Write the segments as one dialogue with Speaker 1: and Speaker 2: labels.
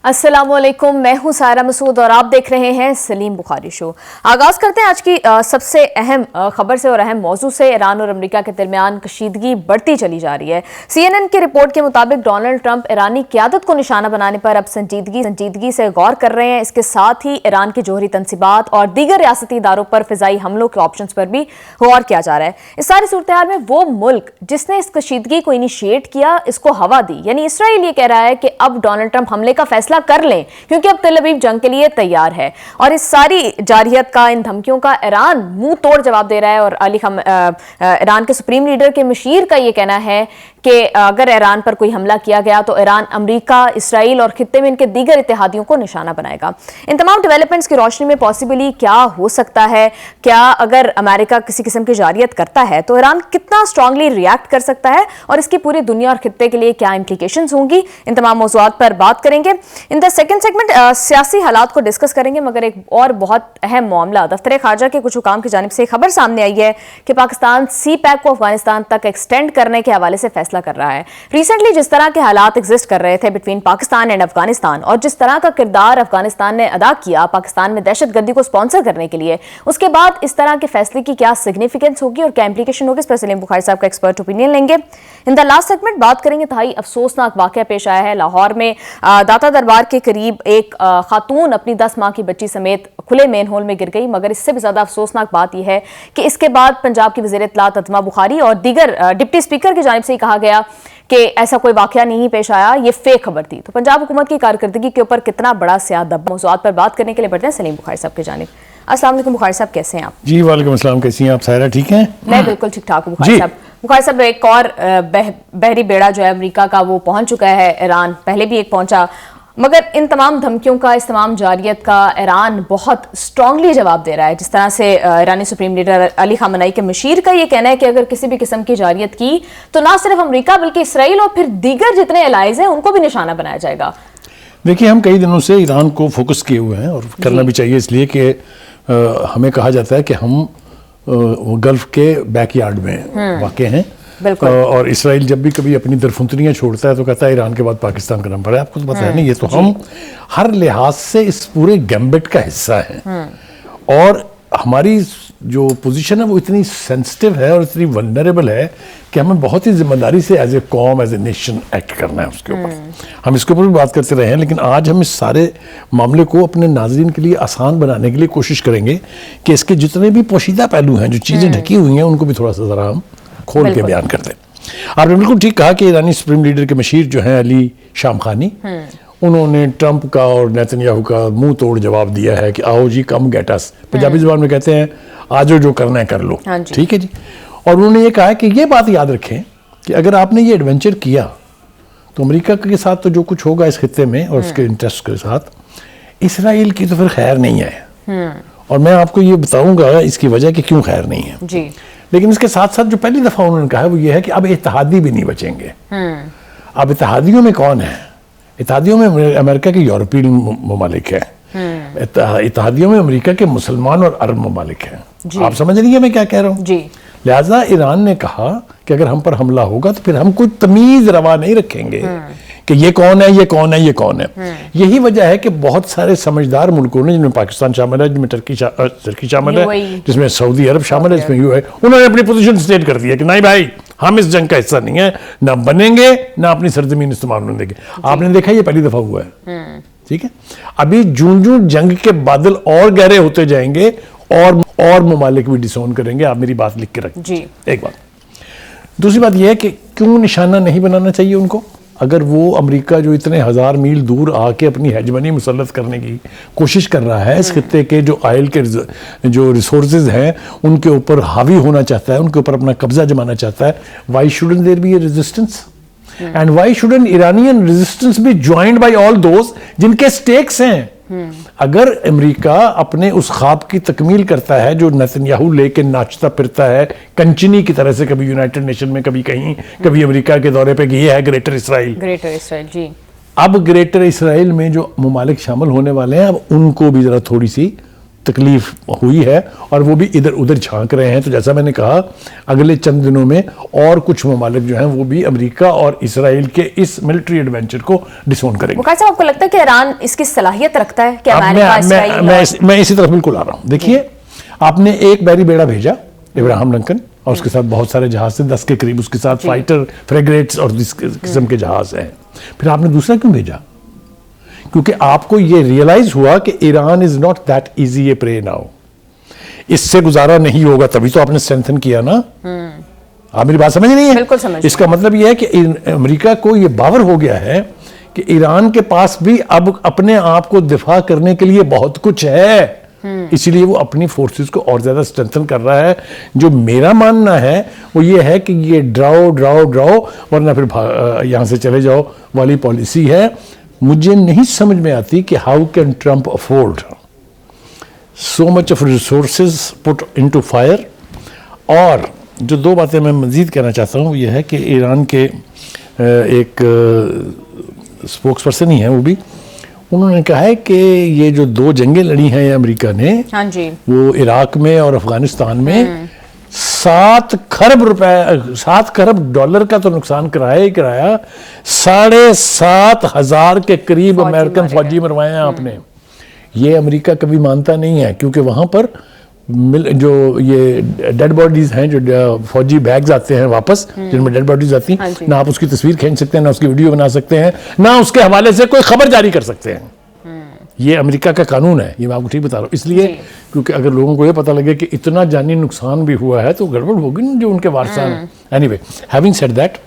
Speaker 1: السلام علیکم، میں ہوں سائرہ مسعود اور آپ دیکھ رہے ہیں سلیم بخاری شو۔ آغاز کرتے ہیں آج کی سب سے اہم خبر سے اور اہم موضوع سے۔ ایران اور امریکہ کے درمیان کشیدگی بڑھتی چلی جا رہی ہے۔ CNN کی رپورٹ کے مطابق ڈونلڈ ٹرمپ ایرانی قیادت کو نشانہ بنانے پر اب سنجیدگی سے غور کر رہے ہیں۔ اس کے ساتھ ہی ایران کے جوہری تنصیبات اور دیگر ریاستی اداروں پر فضائی حملوں کے آپشنز پر بھی غور کیا جا رہا ہے۔ اس ساری صورتحال میں وہ ملک جس نے اس کشیدگی کو انیشیٹ کیا، اس کو ہوا دی، یعنی اسرائیل، یہ کہہ رہا ہے کہ اب ڈونلڈ ٹرمپ حملے کا فیصلہ کر لیں کیونکہ اب تل ابیب جنگ کے لیے تیار ہے۔ اور اس ساری جارحیت کا، ان دھمکیوں کا ایران منہ توڑ جواب دے رہا ہے۔ اور ایران کے سپریم لیڈر کے مشیر کا یہ کہنا ہے کہ اگر ایران پر کوئی حملہ کیا گیا تو ایران امریکہ، اسرائیل اور خطے میں ان کے دیگر اتحادیوں کو نشانہ بنائے گا۔ ان تمام ڈیولپمنٹس کی روشنی میں پاسبلی کیا ہو سکتا ہے؟ کیا اگر امریکہ کسی قسم کی جارحیت کرتا ہے تو ایران کتنا اسٹرانگلی ریئیکٹ کر سکتا ہے اور اس کی پوری دنیا اور خطے کے لیے کیا امپلیکیشنز ہوں گی؟ ان تمام موضوعات پر بات کریں گے۔ ان دا سیکنڈ سیگمنٹ سیاسی حالات کو ڈسکس کریں گے، مگر ایک اور بہت اہم معاملہ، دفتر خارجہ کے کچھ حکام کی جانب سے خبر سامنے آئی ہے کہ پاکستان سی پیک کو افغانستان تک ایکسٹینڈ کرنے کے حوالے سے فیصلہ کر رہا ہے۔ ریسنٹلی جس طرح کے حالات ایگزسٹ کر رہے تھے بٹوین پاکستان اینڈ افغانستان، اور جس طرح کا کردار افغانستان نے ادا کیا پاکستان میں دہشت گردی کو سپانسر کرنے کے لیے، اس کے بعد اس طرح کے فیصلے کی کیا سگنیفیکینس ہوگی اور کیا امپلیکیشن ہوگی، اس پر سلیم بخاری صاحب کا ایکسپرٹ اوپینین لیں گے۔ ان دا لاسٹ سیگمنٹ بات کریں گے انتہائی افسوسناک واقعہ پیش آیا ہے لاہور میں۔ داتا دربار کے قریب ایک خاتون اپنی 10 ماہ کی بچی سمیت کھلے مین ہول میں گر گئی، مگر اس سے بھی زیادہ افسوسناک بات یہ ہے کہ اس کے بعد پنجاب کی وزیر اطلاعات عظمیٰ بخاری اور دیگر ڈپٹی اسپیکر کی جانب سے یہ کہا گیا کہ ایسا کوئی واقعہ نہیں پیش آیا، یہ فیک خبر تھی۔ تو پنجاب حکومت کی کارکردگی کے اوپر کتنا بڑا سیاہ دب؟ موضوعات پر بات کرنے کے لیے بڑھتے ہیں سلیم بخاری صاحب کی جانب۔ السلام علیکم بخاری صاحب، کیسے ہیں آپ؟
Speaker 2: جی وعلیکم السلام، کیسی ہیں آپ سائرہ؟ ٹھیک ہیں؟
Speaker 1: میں بالکل ٹھیک ٹھاک ہوں بخاری صاحب۔ بخاری صاحب، ایک اور بحری بیڑا جو ہے امریکہ کا وہ پہنچ چکا ہے ایران، پہلے بھی ایک پہنچا، مگر ان تمام دھمکیوں کا، اس تمام جارحیت کا ایران بہت اسٹرانگلی جواب دے رہا ہے۔ جس طرح سے ایرانی سپریم لیڈر علی خامنئی کے مشیر کا یہ کہنا ہے کہ اگر کسی بھی قسم کی جارحیت کی تو نہ صرف امریکہ بلکہ اسرائیل اور پھر دیگر جتنے الائز ہیں ان کو بھی نشانہ بنایا جائے گا۔
Speaker 2: دیکھیے، ہم کئی دنوں سے ایران کو فوکس کیے ہوئے ہیں اور کرنا بھی چاہیے، اس لیے کہ ہمیں کہا جاتا ہے کہ ہم گلف کے بیک یارڈ میں واقع ہیں، اور اسرائیل جب بھی کبھی اپنی درفنتریاں چھوڑتا ہے تو کہتا ہے ایران کے بعد پاکستان کا نمبر ہے۔ آپ کو تو پتہ ہے نا، یہ تو ہم ہر لحاظ سے اس پورے گیمبٹ کا حصہ ہیں، اور ہماری جو پوزیشن ہے وہ اتنی سینسٹیو ہے اور اتنی ولنریبل ہے کہ ہمیں بہت ہی ذمہ داری سے ایز اے قوم، ایز اے نیشن ایکٹ کرنا ہے اس کے اوپر۔ ہم اس کے اوپر بھی بات کرتے رہے ہیں، لیکن آج ہم اس سارے معاملے کو اپنے ناظرین کے لیے آسان بنانے کے لیے کوشش کریں گے کہ اس کے جتنے بھی پوشیدہ پہلو ہیں، جو چیزیں ڈھکی ہوئی ہیں، ان کو بھی تھوڑا سا ذرا ہم کھول کے بیان کر دیں۔ آپ نے بالکل ٹھیک کہا کہ ایرانی سپریم لیڈر کے مشیر جو ہیں علی شامخانی، انہوں نے ٹرمپ کا اور نیتن یاہو کا منہ توڑ جواب دیا ہے کہ آؤ جی کم گیٹ اس، پنجابی زبان میں کہتے ہیں آجو جو کرنا ہے کر لو، ٹھیک ہے جی۔ اور انہوں نے یہ کہا کہ یہ بات یاد رکھیں کہ اگر آپ نے یہ ایڈونچر کیا تو امریکہ کے ساتھ تو جو کچھ ہوگا اس خطے میں اور اس کے انٹرسٹ کے ساتھ، اسرائیل کی تو پھر خیر نہیں ہے، اور میں آپ کو یہ بتاؤں گا اس کی وجہ کہ کیوں خیر نہیں ہے
Speaker 1: جی۔
Speaker 2: لیکن اس کے ساتھ ساتھ جو پہلی دفعہ انہوں نے کہا ہے وہ یہ ہے کہ اب اتحادی بھی نہیں بچیں گے۔ اب اتحادیوں میں کون ہے؟ اتحادیوں میں امریکہ کے یورپین ممالک ہیں، اتحادیوں میں امریکہ کے مسلمان اور عرب ممالک ہیں۔ آپ سمجھ رہی ہیں میں کیا کہہ رہا ہوں؟
Speaker 1: جی۔
Speaker 2: لہٰذا ایران نے کہا کہ اگر ہم پر حملہ ہوگا تو پھر ہم کوئی تمیز روا نہیں رکھیں گے کہ یہ کون ہے، یہ کون ہے، یہ کون ہے۔ یہی وجہ ہے کہ بہت سارے سمجھدار ملکوں نے، جن میں پاکستان شامل ہے، جن میں ترکی شامل ہے، جس میں سعودی عرب شامل ہے، جس میں انہوں نے اپنی پوزیشن سٹیٹ کر دیا کہ نہیں بھائی، ہم اس جنگ کا حصہ نہیں ہیں، نہ بنیں گے، نہ اپنی سرزمین استعمال ہونے دیں گے۔ آپ نے دیکھا یہ پہلی دفعہ ہوا ہے، ٹھیک ہے۔ ابھی جون جنگ کے بادل اور گہرے ہوتے جائیں گے اور ممالک بھی ڈسون کریں گے۔ آپ میری بات لکھ کے رکھیں جی۔ ایک بات، دوسری بات یہ ہے کہ کیوں نشانہ نہیں بنانا چاہیے ان کو؟ اگر وہ امریکہ جو اتنے ہزار میل دور آ کے اپنی ہیجمنی مسلط کرنے کی کوشش کر رہا ہے، اس خطے کے جو آئل کے جو ریسورسز ہیں ان کے اوپر حاوی ہونا چاہتا ہے، ان کے اوپر اپنا قبضہ جمانا چاہتا ہے، why shouldn't there be a resistance? And why shouldn't Iranian resistance be joined by all those جن کے سٹیکس ہیں؟ اگر امریکہ اپنے اس خواب کی تکمیل کرتا ہے جو نیتن یاہو لے کے ناچتا پھرتا ہے کنچنی کی طرح سے، کبھی یونائٹڈ نیشن میں، کبھی کہیں، کبھی امریکہ کے دورے پہ، یہ ہے گریٹر اسرائیل۔
Speaker 1: جی۔
Speaker 2: اب گریٹر اسرائیل میں جو ممالک شامل ہونے والے ہیں، اب ان کو بھی ذرا تھوڑی سی تکلیف ہوئی ہے اور وہ بھی ادھر ادھر جھانک رہے ہیں. تو جیسا میں نے کہا اگلے چند دنوں میں اور کچھ ممالک جو ہیں وہ بھی امریکہ اور اسرائیل کے اس ملٹری ایڈونچر کو ڈسون کریں گے.
Speaker 1: بخاری صاحب آپ کو لگتا ہے کہ ایران اس کی صلاحیت رکھتا ہے کہ
Speaker 2: میں اسی طرف بالکل آ رہا ہوں. دیکھیے آپ نے ایک بحری بیڑا بھیجا ابراہم لنکن اور اس کے ساتھ بہت سارے جہاز تھے 10 کے قریب, اس کے ساتھ فائٹر فریگیٹس اور اس قسم کے جہاز ہیں. پھر آپ نے دوسرا کیوں بھیجا؟ کیونکہ آپ کو یہ ریئلائز ہوا کہ Iran is not that easy a prey now, اس سے گزارا نہیں ہوگا, تبھی تو آپ نے اسٹرینتھن کیا نا. آپ میری بات سمجھ نہیں ہے؟
Speaker 1: بالکل سمجھ.
Speaker 2: اس کا مطلب یہ ہے کہ امریکہ کو یہ باور ہو گیا ہے کہ ایران کے پاس بھی اب اپنے آپ کو دفاع کرنے کے لیے بہت کچھ ہے, اسی لیے وہ اپنی فورسز کو اور زیادہ اسٹرینتھن کر رہا ہے. جو میرا ماننا ہے وہ یہ ہے کہ یہ ڈراؤ ورنہ پھر یہاں سے چلے جاؤ والی پالیسی ہے. مجھے نہیں سمجھ میں آتی کہ how can Trump afford so much of resources put into fire. اور جو دو باتیں میں مزید کہنا چاہتا ہوں وہ یہ ہے کہ ایران کے ایک اسپوکس پرسن ہی ہیں, وہ بھی انہوں نے کہا ہے کہ یہ جو 2 جنگیں لڑی ہیں امریکہ نے وہ عراق میں اور افغانستان میں 7 کھرب ڈالر کا تو نقصان کرایا 7,500 کے قریب امریکن فوجی مروائے ہیں آپ نے. یہ امریکہ کبھی مانتا نہیں ہے کیونکہ وہاں پر جو یہ ڈیڈ باڈیز ہیں, جو فوجی بیگز آتے ہیں واپس جن میں ڈیڈ باڈیز آتی ہیں, نہ آپ اس کی تصویر کھینچ سکتے ہیں, نہ اس کی ویڈیو بنا سکتے ہیں, نہ اس کے حوالے سے کوئی خبر جاری کر سکتے ہیں. یہ امریکہ کا قانون ہے, یہ میں آپ کو ٹھیک بتا رہا ہوں. اس لیے کیونکہ اگر لوگوں کو یہ پتہ لگے کہ اتنا جانی نقصان بھی ہوا ہے تو گڑبڑ ہوگی نا جو ان کے وارثان ہیں. Anyway, having said that,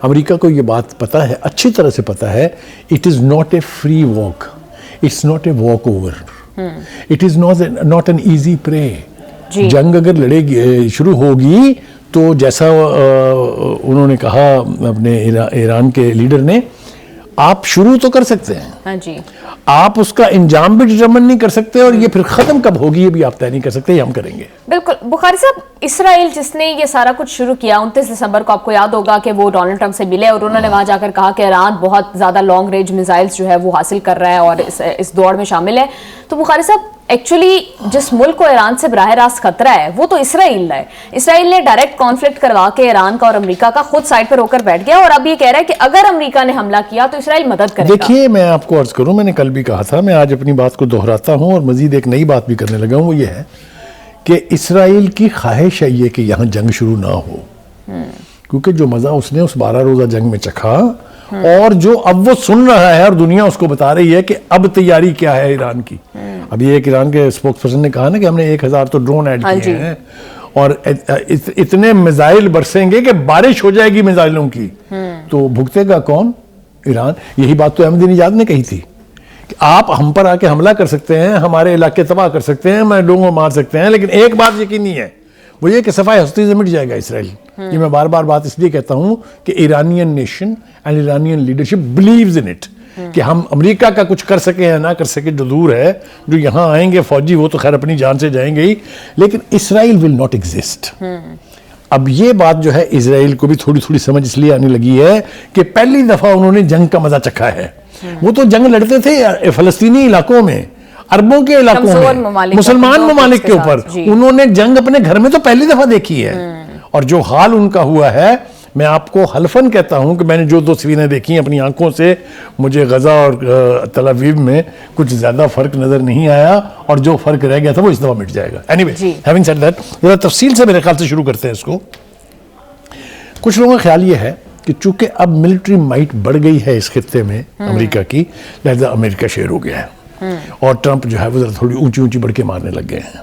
Speaker 2: امریکہ کو یہ بات پتہ ہے, اچھی طرح سے پتہ ہے, it is not a free walk, it's not a walkover, it is not an easy prey. جنگ اگر لڑے گی شروع ہوگی تو جیسا انہوں نے کہا اپنے ایران کے لیڈر نے, آپ شروع تو کر سکتے ہیں, آپ اس کا انجام بھی ڈٹرمن نہیں کر سکتے, اور یہ پھر ختم کب ہوگی یہ بھی آپ طے نہیں کر سکتے, یہ ہم کریں گے.
Speaker 1: بالکل. بخاری صاحب, اسرائیل جس نے یہ سارا کچھ شروع کیا 29 دسمبر کو, آپ کو یاد ہوگا کہ وہ ڈونلڈ ٹرمپ سے ملے اور انہوں نے وہاں جا کر کہا کہ ایران بہت زیادہ لانگ رینج میزائلز جو ہے وہ حاصل کر رہا ہے اور اس دوڑ میں شامل ہے. تو بخاری صاحب ایکچولی جس ملک کو ایران سے براہ راست خطرہ ہے وہ تو اسرائیل ہے. اسرائیل نے ڈائریکٹ کانفلکٹ کروا کے ایران کا اور امریکہ کا خود سائڈ پر ہو کر بیٹھ گیا, اور اب یہ کہہ رہا ہے کہ اگر امریکہ نے حملہ کیا تو اسرائیل مدد کرے گا.
Speaker 2: دیکھیے میں آپ کو عرض کروں, میں نے کل بھی کہا تھا, میں آج اپنی بات کو دہراتا ہوں اور مزید ایک نئی بات بھی کرنے لگا ہوں, وہ یہ ہے کہ اسرائیل کی خواہش ہے یہ کہ یہاں جنگ شروع نہ ہو, کیونکہ جو مزہ اس نے اس 12 روزہ جنگ میں چکھا, اور جو اب وہ سن رہا ہے اور دنیا اس کو بتا رہی ہے کہ اب تیاری کیا ہے ایران کی. ابھی ایک ایران کے اسپوکس پرسن نے کہا نا کہ ہم نے 1000 تو ڈرون ایڈ کیے ہیں, اور اتنے میزائل برسیں گے کہ بارش ہو جائے گی میزائلوں کی. تو بھگتے گا کون؟ ایران. یہی بات تو احمدی نژاد نے کہی تھی کہ آپ ہم پر آ کے حملہ کر سکتے ہیں, ہمارے علاقے تباہ کر سکتے ہیں, میں لوگوں کو مار سکتے ہیں, لیکن ایک بات یقینی ہے, وہ یہ کہ صفحہ ہستی سے مٹ جائے گا اسرائیل. یہ میں بار بار بات اس لیے کہتا ہوں کہ Iranian nation and Iranian leadership believes in it, کہ ہم امریکہ کا کچھ کر سکے یا نہ کر سکے, جو دور ہے, جو یہاں آئیں گے فوجی وہ تو خیر اپنی جان سے جائیں گے ہی, لیکن اسرائیل ول ناٹ ایگزسٹ. اب یہ بات جو ہے اسرائیل کو بھی تھوڑی تھوڑی سمجھ اس لیے آنے لگی ہے کہ پہلی دفعہ انہوں نے جنگ کا مزہ چکھا ہے. وہ تو جنگ لڑتے تھے فلسطینی علاقوں میں, عربوں کے علاقوں میں, مسلمان ممالک کے اوپر. انہوں نے جنگ اپنے گھر میں تو پہلی دفعہ دیکھی ہے, اور جو حال ان کا ہوا ہے, میں آپ کو حلفاً کہتا ہوں کہ میں نے جو 2 تصویریں دیکھی اپنی آنکھوں سے, مجھے غزہ اور تل ابیب میں کچھ زیادہ فرق نظر نہیں آیا, اور جو فرق رہ گیا تھا وہ اس دفعہ مٹ جائے گا. Anyway, having said that, ذرا تفصیل سے میرے خیال سے شروع کرتے ہیں اس کو. کچھ لوگوں کا خیال یہ ہے کہ چونکہ اب ملٹری مائٹ بڑھ گئی ہے اس خطے میں امریکہ کی, لہذا امریکہ شیر ہو گیا ہے, اور ٹرمپ جو ہے وہ ذرا تھوڑی اونچی بڑھ کے مارنے لگ گئے ہیں.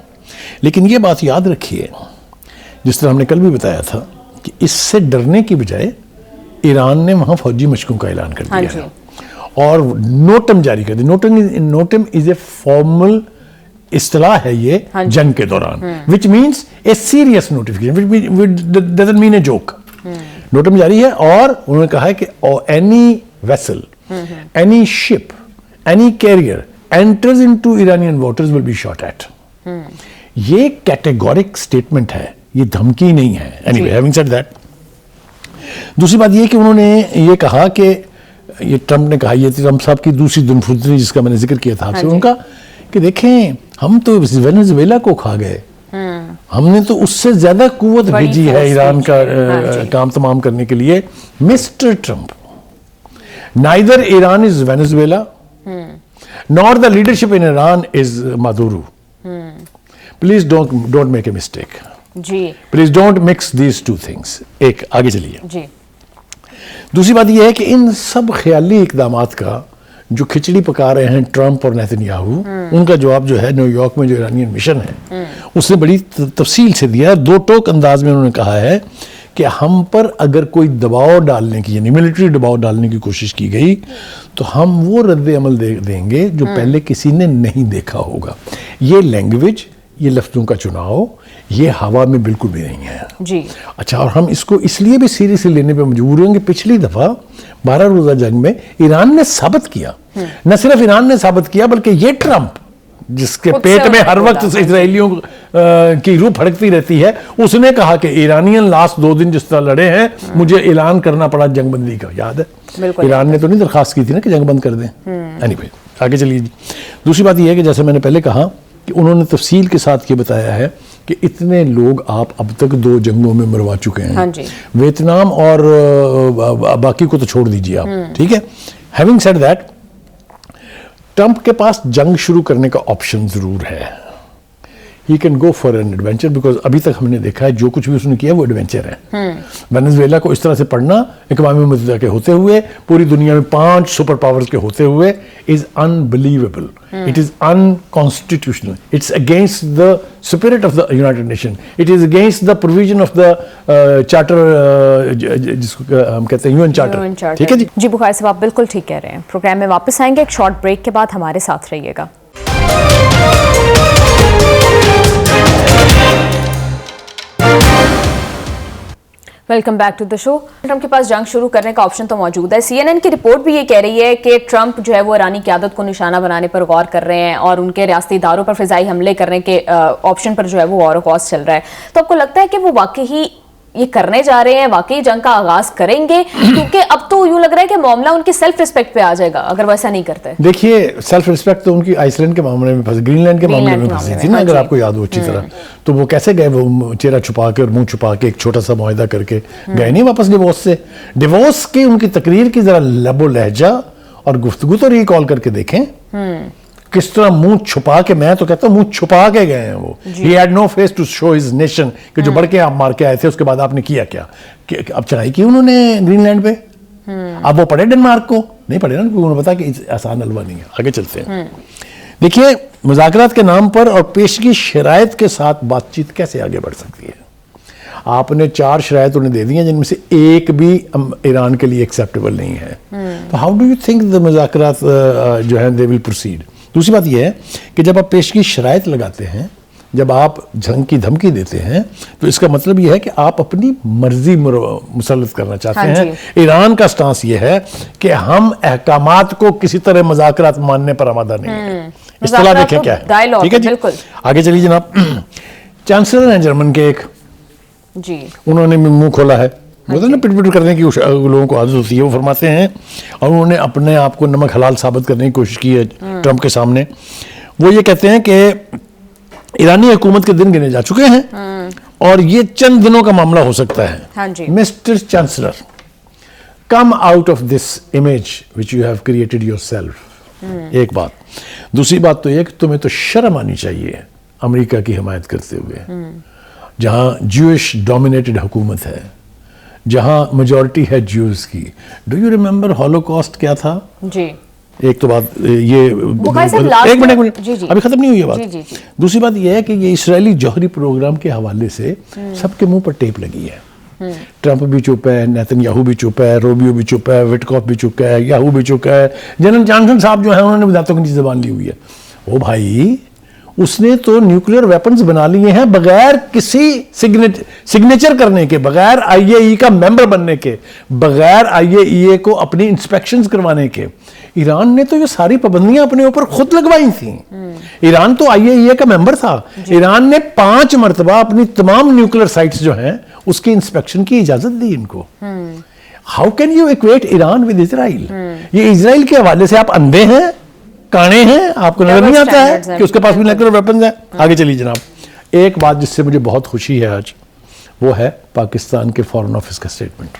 Speaker 2: لیکن یہ بات یاد رکھیے, جس طرح ہم نے کل بھی بتایا تھا, کہ اس سے ڈرنے کی بجائے ایران نے وہاں فوجی مشقوں کا اعلان کر دیا ہے اور نوٹم جاری کر دی. نوٹم از اے فارمل اصطلاح ہے یہ جنگ کے دوران, which means a serious notification, which doesn't mean a joke. نوٹم جاری ہے, اور انہوں نے کہا ہے کہ any vessel, any ship, any carrier enters into Iranian waters will be shot at. یہ کیٹیگورک سٹیٹمنٹ ہے, یہ دھمکی نہیں ہے. Anyway, having said that, دوسری بات یہ کہ انہوں نے یہ کہا کہ یہ ٹرمپ نے کہا, یہ ٹرمپ صاحب کی دوسری دن فطری جس کا میں نے ذکر کیا تھا آپ سے, ان کا کہ دیکھیں ہم تو وینزویلا کو کھا گئے, ہم نے تو اس سے زیادہ قوت بھیجی ہے ایران کا کام تمام کرنے کے لیے. Mister Trump, neither Iran is Venezuela, nor the leadership in Iran is Maduro. Please don't make a mistake.
Speaker 1: جی
Speaker 2: Please don't mix these two things. ایک آگے چلیے.
Speaker 1: جی
Speaker 2: دوسری بات یہ ہے کہ ان سب خیالی اقدامات کا جو کھچڑی پکا رہے ہیں ٹرمپ اور نیتن یاہو, ان کا جواب جو ہے نیو یارک میں جو ایرانین مشن ہے اس نے بڑی تفصیل سے دیا. 2 ٹوک انداز میں انہوں نے کہا ہے کہ ہم پر اگر کوئی دباؤ ڈالنے کی, یعنی ملٹری دباؤ ڈالنے کی کوشش کی گئی تو ہم وہ رد عمل دیں گے جو پہلے کسی نے نہیں دیکھا ہوگا. یہ لینگویج, یہ لفظوں کا چناؤ, یہ ہوا میں بالکل بھی نہیں ہے.
Speaker 1: جی
Speaker 2: اچھا, اور ہم اس کو اس لیے بھی سیریسلی لینے پہ مجبور ہوں کہ پچھلی دفعہ 12 روزہ جنگ میں ایران نے ثابت کیا, نہ صرف ایران نے ثابت کیا بلکہ یہ ٹرمپ جس کے پیٹ میں ہر وقت اسرائیلیوں کی روح پھڑکتی رہتی ہے, اس نے کہا کہ ایرانین لاسٹ 2 دن جس طرح لڑے ہیں مجھے اعلان کرنا پڑا جنگ بندی کا. یاد ہے ایران نے تو نہیں درخواست کی تھی نا کہ جنگ بند کر دیں. اینی وے آگے چلیے. دوسری بات یہ ہے کہ جیسے میں نے پہلے کہا کہ انہوں نے تفصیل کے ساتھ یہ بتایا ہے کہ اتنے لوگ آپ اب تک 2 جنگوں میں مروا چکے ہیں. ویتنام اور باقی کو تو چھوڑ دیجیے آپ, ٹھیک ہے. ہیونگ سیڈ دیٹ, ٹرمپ کے پاس جنگ شروع کرنے کا آپشن ضرور ہے. He can go for an adventure, because ابھی تک ہم نے دیکھا ہے جو کچھ بھی اس نے کیا وہ ایڈونچر ہے. وینزویلا کو اس طرح سے پڑھنا اقوام متحدہ کے ہوتے ہوئے, پوری دنیا میں 5 سپر پاورز کے ہوتے ہوئے, از unbelievable. It is unconstitutional. It's against the spirit of the United Nations. It is against the provision of the charter, جس کو ہم کہتے ہیں UN charter. ٹھیک ہے جی.
Speaker 1: جی بخاری صاحب آپ بالکل ٹھیک کہہ رہے ہیں. پروگرام میں واپس آئیں گے ایک شارٹ بریک کے بعد, ہمارے ساتھ رہیے گا. Welcome back to the show. Trump کے پاس جنگ شروع کرنے کا آپشن تو موجود ہے. CNN کی رپورٹ بھی یہ کہہ رہی ہے کہ ٹرمپ جو ہے وہ ایرانی قیادت کو نشانہ بنانے پر غور کر رہے ہیں اور ان کے ریاستی اداروں پر فضائی حملے کرنے کے آپشن پر جو ہے وہ غور و خوض چل رہا ہے. تو آپ کو لگتا ہے کہ وہ واقعی یہ کرنے جا رہے ہیں, واقعی جنگ کا آغاز کریں گے؟ کیونکہ اب تو یوں لگ رہا ہے کہ معاملہ ان کی سیلف رسپیکٹ پہ آ جائے گا اگر وہ ایسا نہیں کرتے.
Speaker 2: دیکھیے سیلف رسپیکٹ تو ان کی آئس لینڈ کے معاملے میں پھنسی, گرین لینڈ کے معاملے میں پھنسی تھی نا, اگر آپ کو یاد ہو اچھی طرح. تو وہ کیسے گئے, وہ چہرہ چھپا کے اور منہ چھپا کے ایک چھوٹا سا معاہدہ کر کے گئے نہیں واپس ڈیوورس سے. ڈیوورس کی ان کی تقریر کی ذرا لب و لہجہ اور گفتگو تو ریکال کر کے دیکھیں کس طرح منہ چھپا کے, میں تو کہتا ہوں منہ چھپا کے گئے ہیں وہ. He had no face to show his nation کہ جو بڑھ کے آپ مار کے آئے تھے اس کے بعد آپ نے کیا کیا. اب چڑھائی کی انہوں نے گرین لینڈ پہ, اب وہ پڑھے ڈنمارک کو نہیں پڑھے نا, کیونکہ انہوں نے بتا کہ آسان حلوہ نہیں ہے. آگے چلتے ہیں. دیکھیے مذاکرات کے نام پر اور پیشگی شرائط کے ساتھ بات چیت کیسے آگے بڑھ سکتی ہے. آپ نے 4 شرائط انہیں دے دی ہیں جن میں سے ایک بھی ایران کے لیے ایکسیپٹیبل نہیں ہے. تو how do you think the مذاکرات جو ہے دے ول پروسیڈ. دوسری بات یہ ہے کہ جب آپ پیشگی شرائط لگاتے ہیں, جب آپ جنگ کی دھمکی دیتے ہیں, تو اس کا مطلب یہ ہے کہ آپ اپنی مرضی مسلط کرنا چاہتے ہیں. ایران کا سٹانس یہ ہے کہ ہم احکامات کو کسی طرح مذاکرات ماننے پر آمادہ نہیں ہیں. اصطلاح دیکھیں کیا ہے. ٹھیک ہے جی, آگے چلیے جناب. چانسلر ہیں جرمن کے ایک,
Speaker 1: جی
Speaker 2: انہوں نے منہ کھولا ہے, پٹ پٹ کرنے کی لوگوں کو عادت ہوتی ہے. وہ فرماتے ہیں, اور انہوں نے اپنے آپ کو نمک حلال ثابت کرنے کی کوشش کی ہے ٹرمپ کے سامنے. وہ یہ کہتے ہیں کہ ایرانی حکومت کے دن گنے جا چکے ہیں اور یہ چند دنوں کا معاملہ ہو سکتا ہے. Mister chancellor, come out of this image which you have created yourself. ایک بات. دوسری بات تو یہ کہ تمہیں تو شرم آنی چاہیے امریکہ کی حمایت کرتے ہوئے, جہاں جوئش ڈومینیٹڈ حکومت ہے, جہاں میجورٹی ہے جیوز کی. ڈو یو ریمبر ہولوکاسٹ کیا تھا؟
Speaker 1: جی
Speaker 2: ایک تو بات یہ, ایک منٹ ابھی ختم نہیں ہوئی ہے بات. دوسری بات یہ ہے کہ یہ اسرائیلی جوہری پروگرام کے حوالے سے سب کے منہ پر ٹیپ لگی ہے. ٹرمپ بھی چپ ہے, نیتن یاہو بھی چپ ہے, روبیو بھی چپ ہے, وٹکاف بھی چپ ہے, یاہو بھی چپ ہے, جنرل جانسن صاحب جو ہیں انہوں نے دانتوں کے نیچے زبان لی ہوئی ہے. او بھائی, اس نے تو نیوکلیئر ویپنز بنا لیے ہیں بغیر کسی سگنیچر کرنے کے, بغیر آئی اے ای کا ممبر بننے کے, بغیر آئی اے ای کو اپنی انسپیکشنز کروانے کے. ایران نے تو یہ ساری پابندیاں اپنے اوپر خود لگوائی تھیں. ایران تو آئی اے ای کا ممبر تھا. ایران نے 5 مرتبہ اپنی تمام نیوکلیئر سائٹس جو ہیں اس کی انسپیکشن کی اجازت دی ان کو. How can you equate Iran with Israel? یہ اسرائیل کے حوالے سے آپ اندھے ہیں کانے ہیں, آپ کو نظر نہیں آتا ہے کہ اس کے پاس بھی نیوکلیر ویپنز ہیں. آگے چلیے جناب. ایک بات جس سے مجھے بہت خوشی ہے آج, وہ ہے پاکستان کے فارن آفس کا اسٹیٹمنٹ.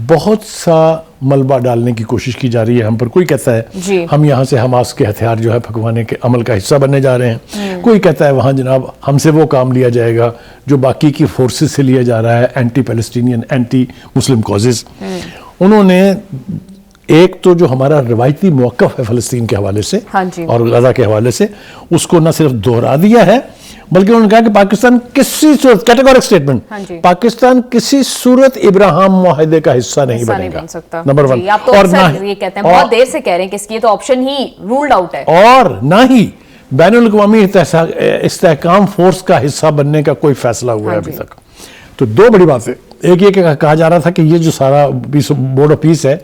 Speaker 2: بہت سا ملبہ ڈالنے کی کوشش کی جا رہی ہے ہم پر. کوئی کہتا ہے ہم یہاں سے حماس کے ہتھیار جو ہے پھکوانے کے عمل کا حصہ بننے جا رہے ہیں. کوئی کہتا ہے وہاں جناب ہم سے وہ کام لیا جائے گا جو باقی کی فورسز سے لیا جا رہا ہے, اینٹی پیلسٹینین, اینٹی مسلم کازز. انہوں نے ایک تو جو ہمارا روایتی موقف ہے فلسطین کے حوالے سے اور غزہ کے حوالے سے, اس کو نہ صرف دہرا دیا ہے بلکہ انہوں نے کہا کہ پاکستان کسی صورت, کیٹیگورک سٹیٹمنٹ, پاکستان کسی صورت ابراہیم معاہدے کا حصہ نہیں بنے گا. نمبر 1.
Speaker 1: اور نہ یہ کہتے ہیں, بہت دیر سے کہہ رہے ہیں کہ اس کی تو آپشن ہی رولڈ آؤٹ ہے,
Speaker 2: اور نہ ہی بین الاقوامی استحکام فورس کا حصہ بننے کا کوئی فیصلہ ہوا ہے ابھی تک. تو دو بڑی باتیں. ایک یہ کہ کہا جا رہا تھا کہ یہ جو سارا بورڈ آف پیس ہے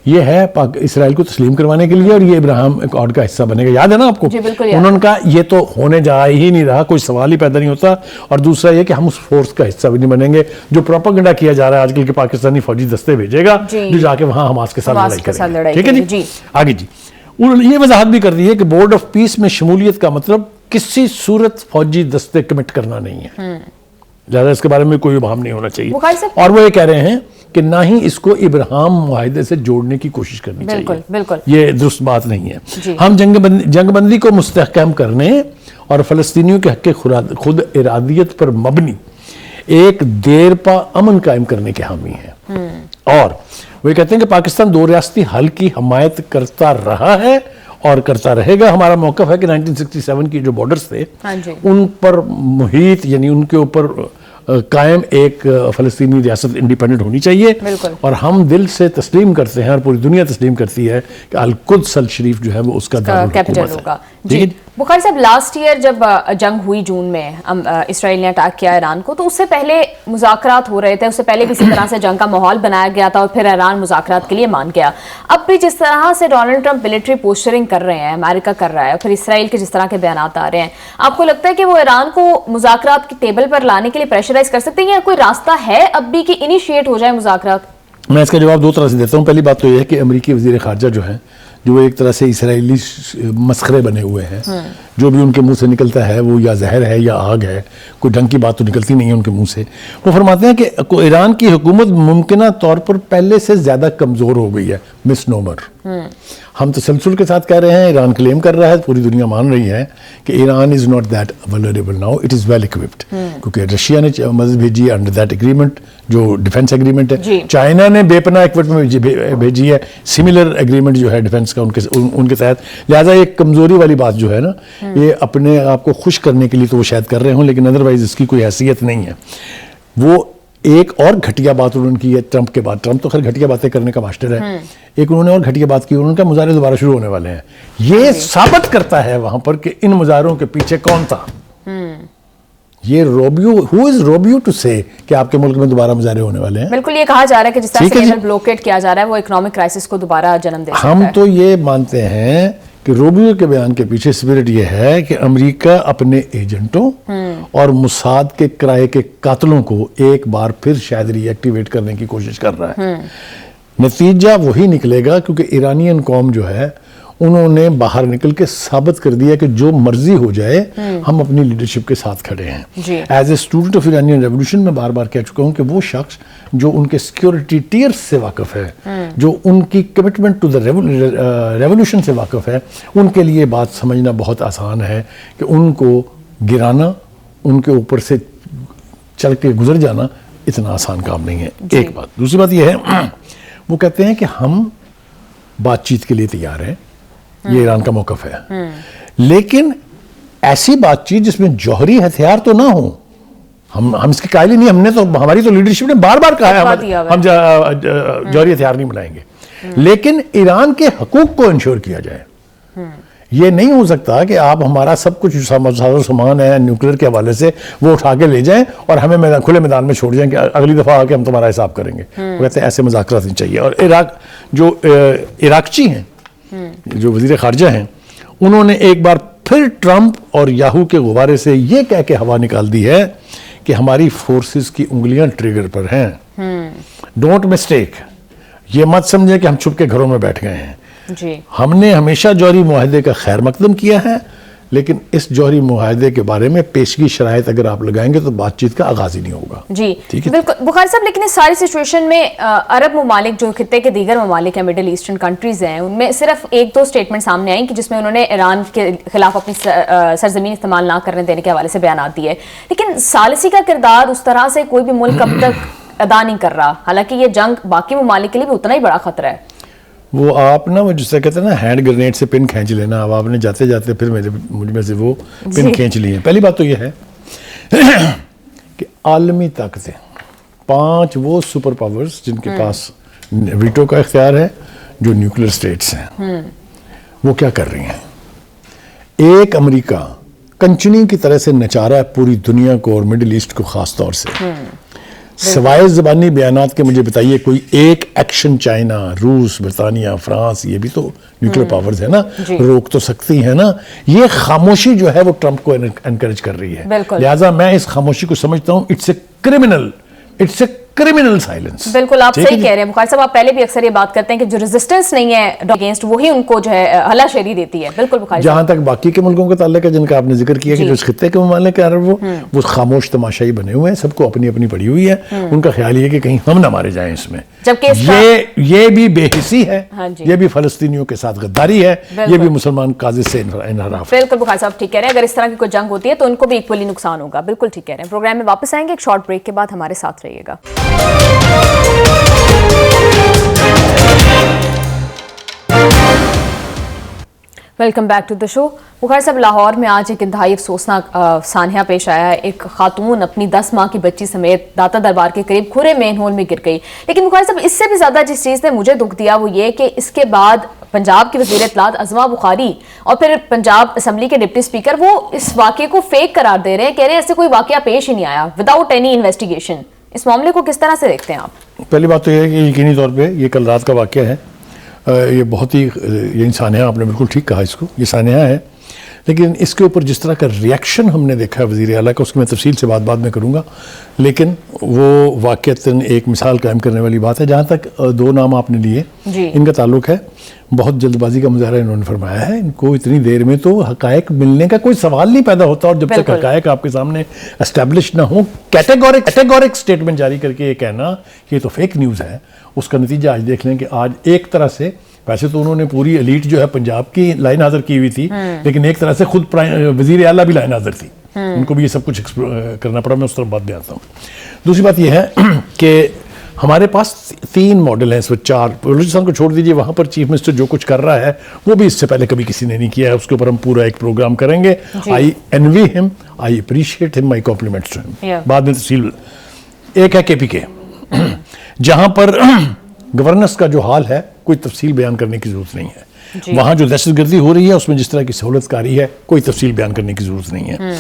Speaker 2: یہ ہے اسرائیل کو تسلیم کروانے کے لیے اور یہ ابراہیم ایکارڈ کا حصہ بنے گا. یاد ہے نا آپ کو؟ انہوں نے کہا یہ تو ہونے جا ہی نہیں رہا, کوئی سوال ہی پیدا نہیں ہوتا. اور دوسرا یہ کہ ہم اس فورس کا حصہ بھی نہیں بنیں گے جو پروپیگنڈا کیا جا رہا ہے آج کل کہ پاکستانی فوجی دستے بھیجے گا جو جا کے وہاں حماس کے ساتھ لڑائی کریں گے. ٹھیک ہے جی. آگے جی یہ وضاحت بھی کر دی ہے کہ بورڈ آف پیس میں شمولیت کا مطلب کسی صورت فوجی دستے کمٹ کرنا نہیں ہے, لہذا اس کے بارے میں کوئی ابہام نہیں ہونا چاہیے. اور وہ یہ کہہ رہے ہیں کہ نہ ہی اس کو ابراہیم معاہدے سے جوڑنے کی کوشش کرنی چاہیے. بالکل یہ درست بات نہیں ہے. ہم جنگ بندی کو مستحکم کرنے اور فلسطینیوں کے حق خود ارادیت پر مبنی ایک دیر پا امن قائم کرنے کے حامی ہیں. اور وہ کہتے ہیں کہ پاکستان دو ریاستی حل کی حمایت کرتا رہا ہے اور کرتا رہے گا. ہمارا موقف ہے کہ 1967 کی جو بارڈرز تھے ان پر محیط یعنی ان کے اوپر قائم ایک فلسطینی ریاست انڈیپینڈنٹ ہونی چاہیے. اور ہم دل سے تسلیم کرتے ہیں اور پوری دنیا تسلیم کرتی ہے کہ القدس الشریف جو ہے وہ اس کا
Speaker 1: کیپٹل ہوگا. جی بخاری صاحب, لاسٹ ایئر جب جنگ ہوئی جون میں اسرائیل نے اٹیک کیا ایران کو, تو اس سے پہلے مذاکرات ہو رہے تھے, اس سے پہلے کسی طرح سے جنگ کا ماحول بنایا گیا تھا اور پھر ایران مذاکرات کے لیے مان گیا. اب بھی جس طرح سے ڈونلڈ ٹرمپ ملٹری پوسچرنگ کر رہے ہیں, امریکہ کر رہا ہے, اور پھر اسرائیل کے جس طرح کے بیانات آ رہے ہیں, آپ کو لگتا ہے کہ وہ ایران کو مذاکرات کی ٹیبل پر لانے کے لیے پریشرائز کر سکتے ہیں یا کوئی راستہ ہے اب بھی کہ انیشیٹ ہو جائے مذاکرات؟
Speaker 2: میں اس کا جواب دو طرح سے دیتا ہوں. پہلی بات تو یہ ہے کہ امریکی وزیر خارجہ جو ہیں جو ایک طرح سے اسرائیلی مسخرے بنے ہوئے ہیں, جو بھی ان کے منہ سے نکلتا ہے وہ یا زہر ہے یا آگ ہے, کوئی ڈھنگ کی بات تو نکلتی نہیں ہے ان کے منہ سے. وہ فرماتے ہیں کہ ایران کی حکومت ممکنہ طور پر پہلے سے زیادہ کمزور ہو گئی ہے. مس نومر ہم تسلسل کے ساتھ کہہ رہے ہیں, ایران کلیم کر رہا ہے, پوری دنیا مان رہی ہے کہ Iran is not that vulnerable now, it is well occupied. کیونکہ رشیا نے مدد بھیجی ہے انڈر دیٹ ایگریمنٹ جو ڈیفنس ایگریمنٹ ہے, چائنا نے بے پناہ اکوپمنٹ بھیجی ہے, سملر ایگریمنٹ جو ہے ڈیفنس کا ان کے تحت. لہٰذا ایک کمزوری والی بات جو ہے نا, یہ اپنے آپ کو خوش کرنے کے لیے تو وہ شاید کر رہے ہوں, لیکن ادروائز اس کی کوئی حیثیت نہیں ہے. وہ ایک اور گھٹیا بات انہوں نے کی ہے ٹرمپ کے بعد. ٹرمپ تو خیر گھٹیا باتیں کرنے کا ماسٹر ہے. ایک انہوں نے اور گھٹیا بات کی, انہوں نے کہا مظاہرے دوبارہ شروع ہونے والے ہیں. یہ ثابت کرتا ہے وہاں پر کہ ان مظاہروں کے پیچھے کون تھا. یہ Rubio, who is Rubio to say کہ آپ کے ملک میں دوبارہ مظاہرے ہونے والے ہیں.
Speaker 1: بالکل یہ کہا جا رہا ہے کہ جس طرح سے کینل بلوکیٹ کیا جا رہا ہے وہ اکنامک کرائسس کو دوبارہ جنم دے سکتا ہے.
Speaker 2: ہم تو یہ مانتے ہیں کہ روبیو کے بیان کے پیچھے اسپرٹ یہ ہے کہ امریکہ اپنے ایجنٹوں اور موساد کے کرائے کے قاتلوں کو ایک بار پھر شاید ری ایکٹیویٹ کرنے کی کوشش کر رہا ہے. نتیجہ وہی نکلے گا کیونکہ ایرانین قوم جو ہے انہوں نے باہر نکل کے ثابت کر دیا کہ جو مرضی ہو جائے ہم اپنی لیڈرشپ کے ساتھ کھڑے ہیں. As a student of Iranian revolution میں بار بار کہہ چکا ہوں کہ وہ شخص جو ان کے سیکیورٹی ٹیئرز سے واقف ہے, جو ان کی کمٹمنٹ ٹو دا ریولوشن سے واقف ہے, ان کے لیے بات سمجھنا بہت آسان ہے کہ ان کو گرانا, ان کے اوپر سے چل کے گزر جانا اتنا آسان کام نہیں ہے. ایک بات. دوسری بات یہ ہے وہ کہتے ہیں کہ ہم بات چیت کے لیے تیار ہیں, یہ ایران کا موقف ہے, لیکن ایسی بات چیت جس میں جوہری ہتھیار تو نہ ہو. ہم اس کے قائل ہی نہیں, ہم نے تو ہماری تو لیڈرشپ نے بار بار کہا ہے ہم جوہری ہتھیار نہیں بنائیں گے, لیکن ایران کے حقوق کو انشور کیا جائے. یہ نہیں ہو سکتا کہ آپ ہمارا سب کچھ سامان ہے نیوکلیر کے حوالے سے وہ اٹھا کے لے جائیں اور ہمیں کھلے میدان میں چھوڑ جائیں کہ اگلی دفعہ آ کے ہم تمہارا حساب کریں گے. وہ کہتے ہیں ایسے مذاکرات نہیں چاہیے. اور عراقچی ہیں جو وزیر خارجہ ہیں, انہوں نے ایک بار پھر ٹرمپ اور یاہو کے غبارے سے یہ کہہ کے ہوا نکال دی ہے کہ ہماری فورسز کی انگلیاں ٹریگر پر ہیں. ڈونٹ مسٹیک, یہ مت سمجھیں کہ ہم چھپ کے گھروں میں بیٹھ گئے ہیں.
Speaker 1: جی
Speaker 2: ہم نے ہمیشہ جوہری معاہدے کا خیر مقدم کیا ہے، لیکن اس جوہری معاہدے کے بارے میں پیشگی شرائط اگر آپ لگائیں گے تو بات چیت کا آغاز ہی نہیں ہوگا.
Speaker 1: جی
Speaker 2: ٹھیک ہے
Speaker 1: بالکل بخاری صاحب، لیکن اس ساری سچویشن میں عرب ممالک جو خطے کے دیگر ممالک ہیں، مڈل ایسٹرن کنٹریز ہیں، ان میں صرف ایک دو سٹیٹمنٹ سامنے آئیں کہ جس میں انہوں نے ایران کے خلاف اپنی سرزمین استعمال نہ کرنے دینے کے حوالے سے بیانات دیے، لیکن ثالثی کا کردار اس طرح سے کوئی بھی ملک اب تک ادا نہیں کر رہا، حالانکہ یہ جنگ باقی ممالک کے لیے بھی اتنا ہی بڑا خطرہ ہے.
Speaker 2: وہ آپ نا وہ جس سے کہتے ہیں نا ہینڈ گرینیڈ سے پن کھینچ لینا، اب آپ نے جاتے جاتے پھر مجھ میں سے وہ پن کھینچ لیے. پہلی بات تو یہ ہے کہ عالمی طاقتیں 5 وہ سپر پاورز جن کے پاس ویٹو کا اختیار ہے، جو نیوکلیر سٹیٹس ہیں، وہ کیا کر رہی ہیں؟ ایک امریکہ کنچنی کی طرح سے نچا رہا ہے پوری دنیا کو اور مڈل ایسٹ کو خاص طور سے. سوائے زبانی بیانات کے مجھے بتائیے کوئی ایک ایکشن چائنا، روس، برطانیہ، فرانس، یہ بھی تو نیوکلیر پاورز ہے نا، روک تو سکتی ہے نا. یہ خاموشی جو ہے وہ ٹرمپ کو انکریج کر رہی ہے. لہٰذا میں اس خاموشی کو سمجھتا ہوں اٹس اے کرمنل سائلنس.
Speaker 1: بالکل آپ صحیح کہہ رہے ہیں بخاری صاحب، آپ پہلے بھی اکثر یہ بات کرتے ہیں کہ جو ریزسٹنس نہیں ہے اگینسٹ، وہی ان کو جو ہے ہلا شیری دیتی ہے. بالکل بخاری
Speaker 2: جہاں تک باقی کے ملکوں کا تعلق ہے جن کا آپ نے ذکر کیا کہ جو اس خطے کے ممالک ہیں عرب، وہ خاموش تماشائی بنے ہوئے ہیں، سب کو اپنی اپنی پڑی ہوئی ہے. ان کا خیال یہ کہ کہیں ہم نہ مارے جائیں اس میں. جبکہ یہ بھی بے حسی ہے، یہ بھی فلسطینیوں کے ساتھ غداری ہے، یہ بھی مسلمان قاضی سے انحراف ہے.
Speaker 1: بالکل بخاری صاحب ٹھیک کہہ رہے ہیں، اگر اس طرح کی کوئی جنگ ہوتی ہے تو ان کو بھی ایکولی نقصان ہوگا. بالکل ٹھیک کہہ رہے ہیں. پروگرام میں واپس آئیں گے ایک شارٹ بریک کے بعد، ہمارے ساتھ رہیے گا. ویلکم بیک ٹو دا شو. بخاری صاحب، لاہور میں آج ایک انتہائی افسوسناک سانحہ پیش آیا ہے. ایک خاتون اپنی 10 ماہ کی بچی سمیت داتا دربار کے قریب کھرے مین ہول میں گر گئی. لیکن بخاری صاحب، اس سے بھی زیادہ جس چیز نے مجھے دکھ دیا وہ یہ کہ اس کے بعد پنجاب کی وزیر اطلاعات عظما بخاری اور پھر پنجاب اسمبلی کے ڈپٹی اسپیکر وہ اس واقعے کو فیک قرار دے رہے ہیں، کہہ رہے ہیں ایسے کوئی واقعہ پیش ہی نہیں آیا، وداؤٹ اینی انویسٹیگیشن. اس معاملے کو کس طرح سے دیکھتے ہیں آپ؟
Speaker 2: پہلی بات تو یہ ہے کہ یقینی طور پہ یہ کل رات کا واقعہ ہے. یہ بہت ہی یہ سانحہ، آپ نے بالکل ٹھیک کہا، اس کو یہ سانحہ ہے. لیکن اس کے اوپر جس طرح کا ریاکشن ہم نے دیکھا ہے وزیر اعلیٰ کا، اس کی میں تفصیل سے بعد میں کروں گا. لیکن وہ واقعتاً ایک مثال قائم کرنے والی بات ہے. جہاں تک 2 نام آپ نے لیے ان کا تعلق ہے، بہت جلد بازی کا مظاہرہ انہوں نے فرمایا ہے. ان کو اتنی دیر میں تو حقائق ملنے کا کوئی سوال نہیں پیدا ہوتا، اور جب تک حقائق آپ کے سامنے اسٹیبلش نہ ہوں، کیٹیگورک سٹیٹمنٹ جاری کر کے یہ کہنا کہ یہ تو فیک نیوز ہے، اس کا نتیجہ آج دیکھ لیں کہ آج ایک طرح سے، ویسے تو انہوں نے پوری ایلیٹ جو ہے پنجاب کی لائن حاضر کی ہوئی تھی، لیکن ایک طرح سے خود وزیر اعلیٰ بھی لائن حاضر تھی، ان کو بھی یہ سب کچھ کرنا پڑا. میں اس طرف بات بھی آتا ہوں. دوسری بات یہ ہے کہ ہمارے پاس 3 ماڈل ہیں، اس وقت 4. بلوچستان کو چھوڑ دیجئے، وہاں پر چیف منسٹر جو کچھ کر رہا ہے وہ بھی اس سے پہلے کبھی کسی نے نہیں کیا ہے. اس کے اوپر ہم پورا ایک پروگرام کریں گے. آئی انوی ہم، آئی اپریشیٹ ہم، مائی کمپلیمنٹس ٹو ہم. بعد میں تفصیل. ایک ہے KPK، جہاں پر گورننس کا جو حال ہے کوئی تفصیل بیان کرنے کی ضرورت نہیں ہے. وہاں جو دہشت گردی ہو رہی ہے اس میں جس طرح کی سہولت کاری ہے کوئی تفصیل بیان کرنے کی ضرورت نہیں ہے.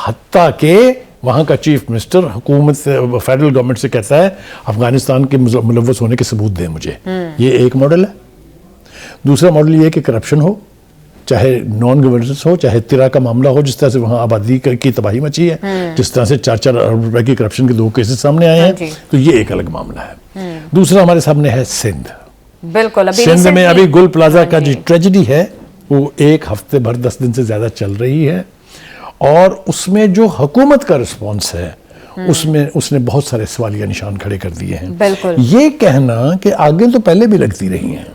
Speaker 2: حتیٰ کہ وہاں کا چیف منسٹر حکومت فیڈرل گورنمنٹ سے کہتا ہے افغانستان کے ملوث ہونے کے ثبوت دیں مجھے. یہ ایک ماڈل ہے. دوسرا ماڈل یہ ہے کہ کرپشن ہو، چاہے نان گورننس ہو، چاہے تیرا کا معاملہ ہو، جس طرح سے وہاں آبادی کی تباہی مچی ہے، جس طرح سے 4 ارب روپے کی کرپشن کے 2 کیسز سامنے آئے ہیں، تو یہ ایک الگ معاملہ ہے. دوسرا ہمارے سامنے ہے سندھ.
Speaker 1: بالکل
Speaker 2: سندھ میں ابھی گل پلازا کا جو ٹریجڈی ہے وہ 1 ہفتے بھر 10 دن سے زیادہ چل رہی ہے، اور اس میں جو حکومت کا رسپانس ہے اس نے بہت سارے سوالیہ نشان کھڑے کر دیے ہیں. یہ کہنا کہ آگیں تو پہلے بھی لگتی رہی ہیں،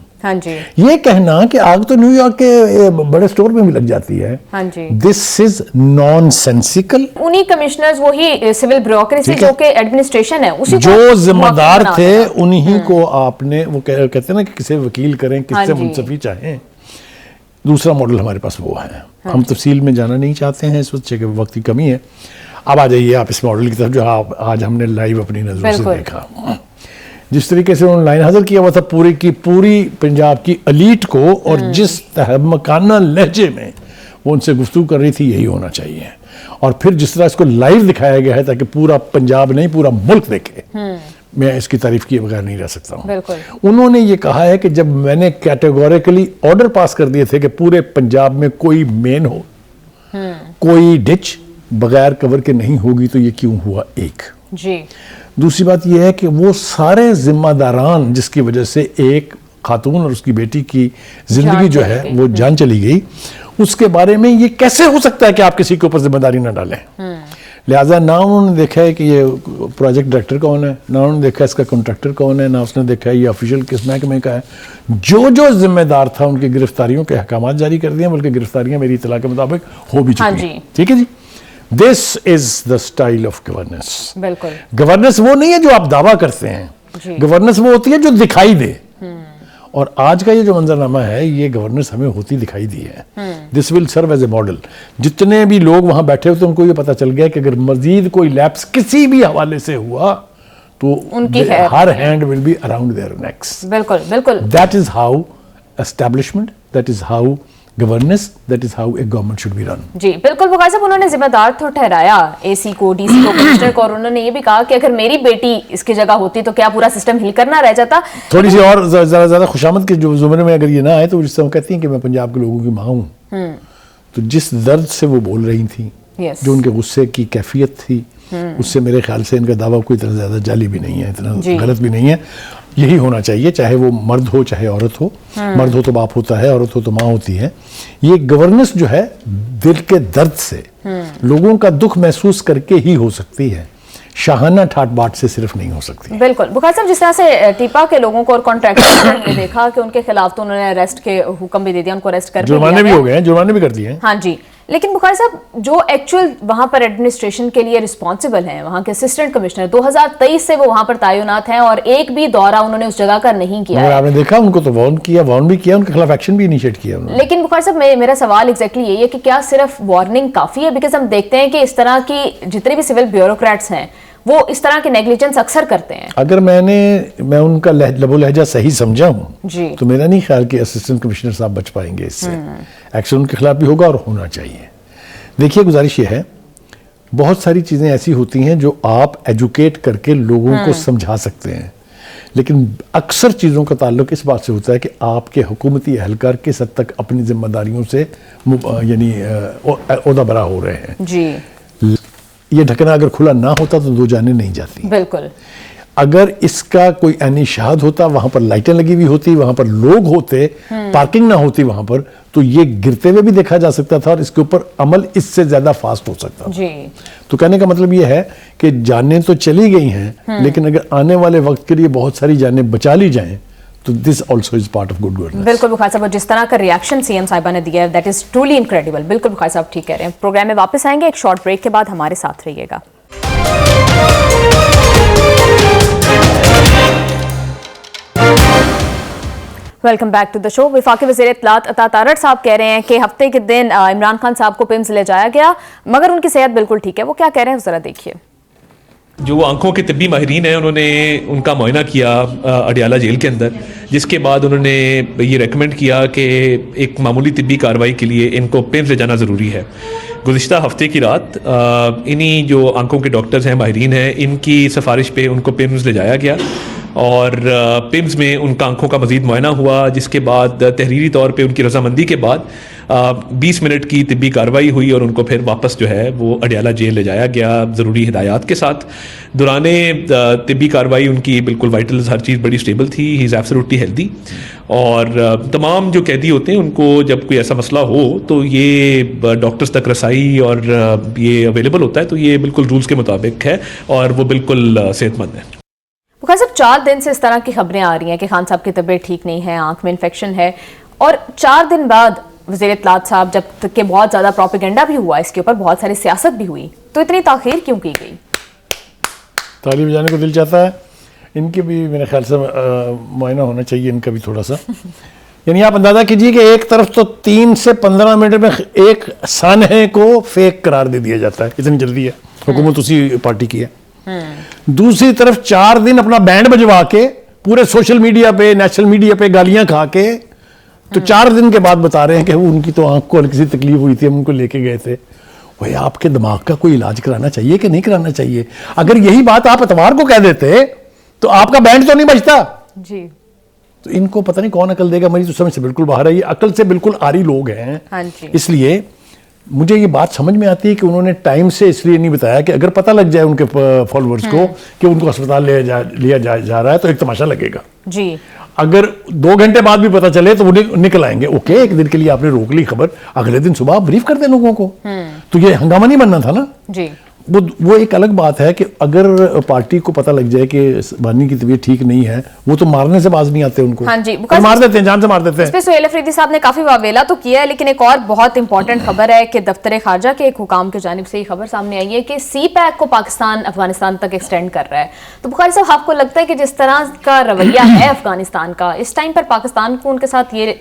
Speaker 2: یہ کہنا کہ آگ تو نیو یارک کے بڑے سٹور میں بھی لگ جاتی ہے، دس از نان سینسیکل.
Speaker 1: انہی کمشنرز، وہی سول بیوروکریسی جو کہ ایڈمنسٹریشن ہے،
Speaker 2: جو ذمہ دار تھے انہی کو آپ نے، وہ کہتے ہیں نا کہ کسے وکیل کریں، کس سے منصفی چاہیں. دوسرا ماڈل ہمارے پاس وہ ہے. ہم تفصیل میں جانا نہیں چاہتے ہیں اس وقت کی کمی ہے. اب آ جائیے آپ اس ماڈل کی طرف جو آج ہم نے لائیو اپنی نظروں سے دیکھا. جس طریقے سے انہوں نے لائن حاضر کیا ہوا تھا پوری کی پوری پنجاب کی ایلیٹ کو، اور جس تہمکانہ لہجے میں وہ ان سے گفتگو کر رہی تھی، یہی ہونا چاہیے. اور پھر جس طرح اس کو لائیو دکھایا گیا ہے تاکہ پورا پنجاب نہیں پورا ملک دیکھے، میں اس کی تعریف کیے بغیر نہیں رہ سکتا ہوں. انہوں نے یہ کہا ہے کہ جب میں نے کیٹیگوریکلی آرڈر پاس کر دیے تھے کہ پورے پنجاب میں کوئی مین ہو، کوئی ڈچ بغیر کور کے نہیں ہوگی، تو یہ کیوں ہوا؟ ایک دوسری بات یہ ہے کہ وہ سارے ذمہ داران جس کی وجہ سے ایک خاتون اور اس کی بیٹی کی زندگی جو ہے وہ جان چلی گئی، اس کے بارے میں یہ کیسے ہو سکتا ہے کہ آپ کسی کے اوپر ذمہ داری نہ ڈالیں؟ لہٰذا نہ انہوں نے دیکھا ہے کہ یہ پروجیکٹ ڈائریکٹر کون ہے، نہ انہوں نے دیکھا اس کا کنٹریکٹر کون ہے، نہ اس نے دیکھا ہے یہ آفیشیل کس محکمے کا ہے. جو ذمہ دار تھا ان کی گرفتاریوں کے احکامات جاری کر دیے، بلکہ گرفتاریاں میری اطلاع کے مطابق ہو بھی چکی ہیں. ٹھیک ہے جی. دس از دا اسٹائل آف گورننس.
Speaker 1: بالکل
Speaker 2: گورننس وہ نہیں ہے جو آپ دعویٰ کرتے ہیں، گورننس وہ ہوتی ہے جو دکھائی دے. اور آج کا یہ جو منظرنامہ ہے یہ گورننس ہمیں ہوتی دکھائی دی ہے. دس ول سرو ایز اے ماڈل. جتنے بھی لوگ وہاں بیٹھے ہوتے ہیں ان کو یہ پتا چل گیا کہ اگر مزید کوئی لیپس کسی بھی حوالے سے ہوا تو her hand will be around their necks.
Speaker 1: بالکل بالکل.
Speaker 2: That is how establishment, that is how governance, that is how a government should be run.
Speaker 1: جی بالکل. بخاری صاحب انہوں نے ذمہ دار تو ٹھہرایا اے سی کو، ڈی سی کو، کمشنر کو، اور انہوں نے یہ بھی کہا کہ اگر میری بیٹی اس کی جگہ ہوتی تو کیا پورا سسٹم ہل کرنا رہ جاتا.
Speaker 2: تھوڑی سی اور زیادہ خوشامد کے جو زمرے میں اگر یہ نہ آئے تو جس سے وہ کہتی ہیں کہ میں پنجاب کے لوگوں کی ماں ہوں، تو جس درد سے وہ بول رہی تھیں، جو ان کے غصے کی کیفیت تھی، اس سے میرے خیال سے ان کا دعویٰ کوئی اتنا زیادہ جعلی بھی نہیں ہے، اتنا غلط بھی نہیں ہے. یہی ہونا چاہیے، چاہے وہ مرد ہو چاہے عورت ہو. مرد ہو تو باپ ہوتا ہے، عورت ہو تو ماں ہوتی ہے. یہ گورننس جو ہے دل کے درد سے، لوگوں کا دکھ محسوس کر کے ہی ہو سکتی ہے، شاہانہ ٹھاٹ باٹ سے صرف نہیں ہو سکتی.
Speaker 1: بالکل. بخاری صاحب جس طرح سے ٹیپا کے لوگوں کو اور کانٹریکٹر نے دیکھا کہ ان کے خلاف تو انہوں نے اریسٹ کے حکم بھی دے دیا، ان کو اریسٹ کر بھی
Speaker 2: جرمانے بھی ہو گئے ہیں، جرمانے بھی کر دیے ہیں.
Speaker 1: ہاں جی. لیکن بخاری صاحب جو ایکچوئل وہاں پر ایڈمنسٹریشن کے لیے رسپانسبل ہیں، وہاں کے اسسٹنٹ کمشنر 2023 سے وہ وہاں پر تعینات ہیں اور ایک بھی دورہ انہوں نے اس جگہ کا نہیں کیا ہے.
Speaker 2: آپ نے دیکھا ان کو تو وارن بھی کیا، ان کے خلاف ایکشن بھی انیشیٹ کیا انہوں نے.
Speaker 1: لیکن بخاری صاحب میرا سوال ایگزیکٹلی یہی ہے کہ کیا صرف وارننگ کافی ہے؟ بیکاز ہم دیکھتے ہیں کہ اس طرح کی جتنے بھی سول بیوروکریٹس ہیں وہ اس طرح کی نیگلیجنس اکثر کرتے ہیں.
Speaker 2: اگر میں ان کا لب و لہجہ صحیح سمجھا ہوں
Speaker 1: جی
Speaker 2: تو میرا نہیں خیال کہ اسسٹنٹ کمشنر صاحب بچ پائیں گے اس سے. ایکشن ان کے خلاف بھی ہوگا اور ہونا چاہیے. دیکھیے گزارش یہ ہے، بہت ساری چیزیں ایسی ہوتی ہیں جو آپ ایجوکیٹ کر کے لوگوں کو سمجھا سکتے ہیں، لیکن اکثر چیزوں کا تعلق اس بات سے ہوتا ہے کہ آپ کے حکومتی اہلکار کس حد تک اپنی ذمہ داریوں سے یعنی عہدہ برا ہو رہے ہیں.
Speaker 1: جی
Speaker 2: یہ ڈھکنا اگر کھلا نہ ہوتا تو 2 جانیں نہیں جاتی.
Speaker 1: بالکل.
Speaker 2: اگر اس کا کوئی عینی شہاد ہوتا، وہاں پر لائٹیں لگی ہوئی ہوتی، وہاں پر لوگ ہوتے، پارکنگ نہ ہوتی وہاں پر، تو یہ گرتے ہوئے بھی دیکھا جا سکتا تھا اور اس کے اوپر عمل اس سے زیادہ فاسٹ ہو سکتا تھا.
Speaker 1: جی
Speaker 2: تو کہنے کا مطلب یہ ہے کہ جانیں تو چلی گئی ہیں، لیکن اگر آنے والے وقت کے لیے بہت ساری جانیں بچا لی جائیں تو this also is part of good governance.
Speaker 1: بالکل بخاری صاحب. جس طرح کا ریاکشن سی ایم صاحبہ نے دیا ہے دیٹ از ٹرولی انکریڈیبل. بالکل بخاری صاحب ٹھیک کہہ رہے ہیں. پروگرام میں واپس آئیں گے ایک شارٹ بریک کے بعد، ہمارے ساتھ رہیے گا. ویلکم بیک ٹو دا شو. وفاقی وزیر اطلاعات عطا تارڑ صاحب کہہ رہے ہیں کہ ہفتے کے دن عمران خان صاحب کو پیمز لے جایا گیا مگر ان کی صحت بالکل ٹھیک ہے. وہ کیا کہہ رہے ہیں ذرا دیکھیے.
Speaker 3: جو آنکھوں کے طبی ماہرین ہیں انہوں نے ان کا معائنہ کیا اڈیالہ جیل کے اندر، جس کے بعد انہوں نے یہ ریکمینڈ کیا کہ ایک معمولی طبی کارروائی کے لیے ان کو پیمز لے جانا ضروری ہے. گزشتہ ہفتے کی رات انہی جو آنکھوں کے ڈاکٹرز ہیں، ماہرین ہیں، ان کی سفارش پہ ان کو پیمز لے جایا گیا اور پیمز میں ان کا آنکھوں کا مزید معائنہ ہوا، جس کے بعد تحریری طور پہ ان کی رضامندی کے بعد 20 منٹ کی طبی کارروائی ہوئی اور ان کو پھر واپس جو ہے وہ اڈیالہ جیل لے جایا گیا ضروری ہدایات کے ساتھ. دوران طبی کارروائی ان کی بالکل وائٹلز ہر چیز بڑی سٹیبل تھی. ہی از ایبسولوٹلی ہیلدی. اور تمام جو قیدی ہوتے ہیں ان کو جب کوئی ایسا مسئلہ ہو تو یہ ڈاکٹرز تک رسائی اور یہ اویلیبل ہوتا ہے، تو یہ بالکل رولز کے مطابق ہے اور وہ بالکل صحت مند ہے.
Speaker 1: بخاری صاحب 4 دن سے اس طرح کی خبریں آ رہی ہیں کہ خان صاحب کی طبیعت ٹھیک نہیں ہے، آنکھ میں انفیکشن ہے، اور 4 دن بعد وزیر اطلاعات صاحب جب تک کہ بہت زیادہ پروپیگنڈا بھی ہوا، اس کے اوپر بہت ساری سیاست بھی ہوئی، تو اتنی تاخیر کیوں کی گئی؟
Speaker 2: تعلیم جانے کو دل چاہتا ہے. ان کے بھی میرے خیال سے معائنہ ہونا چاہیے ان کا بھی تھوڑا سا. یعنی آپ اندازہ کیجیے کہ ایک طرف تو 3 سے 15 منٹ میں ایک سانحے کو فیک قرار دے دیا جاتا ہے، اتنی جلدی ہے، حکومت اسی پارٹی کی ہے. دوسری طرف 4 دن اپنا بینڈ بجوا کے پورے سوشل میڈیا پہ، نیشنل میڈیا پہ گالیاں کھا کے، تو 4 دن کے بعد بتا رہے ہیں کہ وہ ان کی تو آنکھ کو ہلکی سی تکلیف ہوئی تھی، ہم ان کو لے کے گئے تھے. بھائی آپ کے دماغ کا کوئی علاج کرانا چاہیے کہ نہیں کرانا چاہیے؟ اگر یہی بات آپ اتوار کو کہہ دیتے تو آپ کا بینڈ تو نہیں بجتا.
Speaker 1: جی
Speaker 2: تو ان کو پتہ نہیں کون عقل دے گا، میری تو سمجھ سے بالکل باہر ہے. یہ عقل سے بالکل عاری لوگ ہیں. اس لیے مجھے یہ بات سمجھ میں آتی ہے کہ انہوں نے ٹائم سے اس لیے نہیں بتایا کہ اگر پتہ لگ جائے ان کے فالوورز کو کہ ان کو اسپتال لیا جا رہا ہے تو ایک تماشا لگے گا.
Speaker 1: جی
Speaker 2: اگر 2 گھنٹے بعد بھی پتا چلے تو وہ نکل آئیں گے. اوکے, ایک دن کے لیے آپ نے روک لی خبر, اگلے دن صبح بریف کر دیں لوگوں کو. تو یہ ہنگامہ نہیں بننا تھا نا.
Speaker 1: جی,
Speaker 2: وہ ایک الگ بات ہے کہ اگر پارٹی کو پتہ لگ جائے کہ بانی کی طبیعت ٹھیک نہیں ہے, وہ تو مارنے سے باز نہیں آتے ان کو.
Speaker 1: ہاں جی,
Speaker 2: مار دیتے ہیں, جان سے مار دیتے ہیں.
Speaker 1: اس پہ سہیل افریدی صاحب نے کافی واویلا تو کیا ہے, لیکن ایک اور بہت امپورٹنٹ خبر ہے کہ دفتر خارجہ کے ایک حکام کی جانب سے یہ خبر سامنے آئی ہے کہ سی پیک کو پاکستان افغانستان تک ایکسٹینڈ کر رہا ہے. تو بخاری صاحب, آپ کو لگتا ہے کہ جس طرح کا رویہ ہے افغانستان کا, اس ٹائم پر پاکستان کو ان کے ساتھ یہ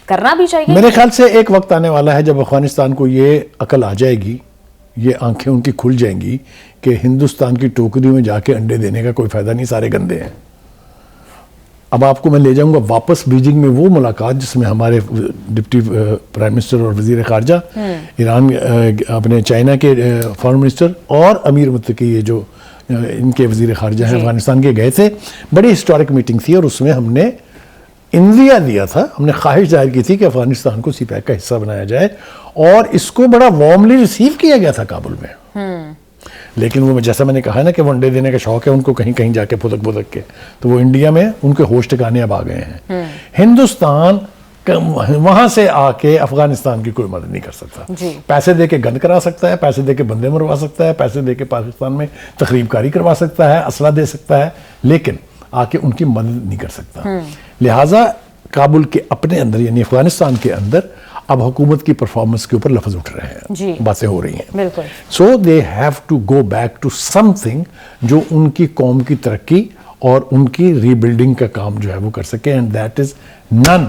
Speaker 1: کرنا بھی چاہیے؟
Speaker 2: میرے خیال سے ایک وقت آنے والا ہے جب افغانستان کو یہ عقل آ جائے گی, یہ آنکھیں ان کی کھل جائیں گی کہ ہندوستان کی ٹوکری میں جا کے انڈے دینے کا کوئی فائدہ نہیں, سارے گندے ہیں. اب آپ کو میں لے جاؤں گا واپس بیجنگ میں وہ ملاقات جس میں ہمارے ڈپٹی پرائم منسٹر اور وزیر خارجہ, ایران اپنے چائنا کے فارن منسٹر اور امیر متقی یہ جو ان کے وزیر خارجہ ہیں افغانستان کے گئے تھے. بڑی ہسٹورک میٹنگ تھی اور اس میں ہم نے اندیا دیا تھا, ہم نے خواہش ظاہر کی تھی کہ افغانستان کو سی پیک کا حصہ بنایا جائے, اور اس کو بڑا وارملی ریسیو کیا گیا تھا کابل میں. لیکن وہ جیسا میں نے کہا نا کہ وہ انڈے دینے کا شوق ہے ان کو, کہیں کہیں جا کے پھدک پھدک کے, تو وہ انڈیا میں ان کے ہوش ٹھکانے اب آ گئے ہیں. ہندوستان وہاں سے آ کے افغانستان کی کوئی مدد نہیں کر سکتا. پیسے دے کے گند کرا سکتا ہے, پیسے دے کے بندے مروا سکتا ہے, پیسے دے کے پاکستان میں تخریب کاری کروا سکتا ہے, اسلحہ دے سکتا ہے, لیکن آ کے ان کی مدد نہیں کر سکتا. لہٰذا کابل کے اپنے اندر یعنی افغانستان کے اندر اب حکومت کی پرفارمنس کے اوپر لفظ اٹھ رہے ہیں, باتیں ہو رہی ہیں.
Speaker 1: بالکل.
Speaker 2: So they have to go back to something جو ان کی قوم کی ترقی اور ان کی ری بلڈنگ کا کام جو ہے وہ کر سکے, اینڈ دیٹ از نن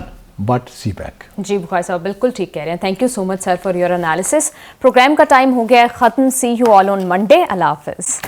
Speaker 2: بٹ سی پیک.
Speaker 1: جی بخاری صاحب بالکل ٹھیک کہہ رہے ہیں. Thank you so much sir for your analysis. Programme کا ٹائم ہو گیا ہے ختم. سی یو آل آن منڈے. اللہ حافظ.